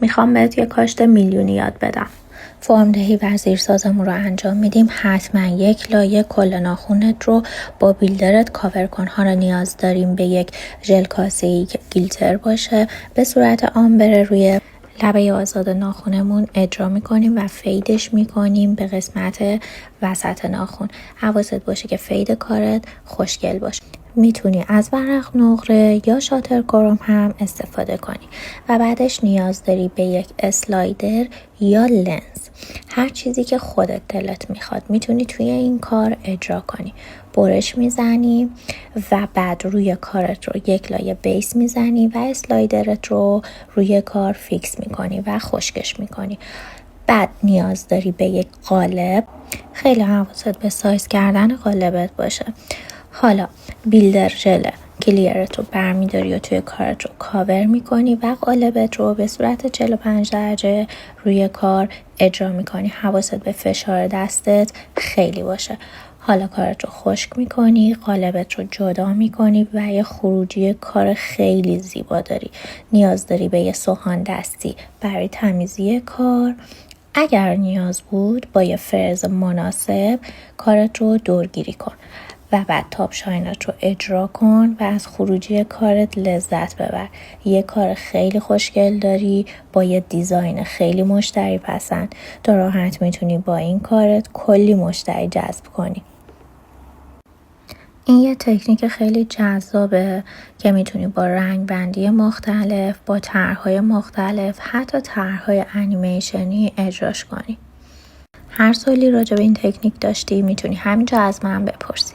میخوام بهت یه کاشت میلیونی یاد بدم. فرم‌دهی و زیرسازمون رو انجام میدیم. حتما یک لایه کل ناخنت رو با بیلدرت کاور کن. حالا نیاز داریم به یک ژل کاسه‌ای که گیلتر باشه، به صورت آمبر روی لبه آزاد ناخنمون اجرا میکنیم و فیدش میکنیم به قسمت وسط ناخن. حواست باشه که فید کارت خوشگل باشه. میتونی از ورق نقره یا شاتر کروم هم استفاده کنی و بعدش نیاز داری به یک اسلایدر یا لنز. هر چیزی که خودت دلت میخواد میتونی توی این کار اجرا کنی. برش میزنی و بعد روی کارت رو یک لایه بیس میزنی و اسلایدرت رو روی کار فیکس میکنی و خشکش میکنی. بعد نیاز داری به یک قالب. خیلی حواست به سایز کردن قالبت باشه. حالا بیلدر ژل کلیرت رو برمیداری و توی کارت رو کاور میکنی و قالبت رو به صورت 45 درجه روی کار اجرا میکنی. حواست به فشار دستت خیلی باشه. حالا کارت رو خشک میکنی، قالبت رو جدا میکنی و یه خروجی کار خیلی زیبا داری. نیاز داری به یه سوهان دستی برای تمیزی کار. اگر نیاز بود با یه فرز مناسب کارت رو دورگیری کن و بعد تاپ شاینت رو اجرا کن و از خروجی کارت لذت ببر. یه کار خیلی خوشگل داری با یه دیزاین خیلی مشتری پسند. تو راحت میتونی با این کارت کلی مشتری جذب کنی. این یه تکنیک خیلی جذابه که میتونی با رنگ بندی مختلف، با طرح‌های مختلف، حتی طرح‌های انیمیشنی اجراش کنی. هر سوالی راجع به این تکنیک داشتی میتونی همینجا از من بپرسی.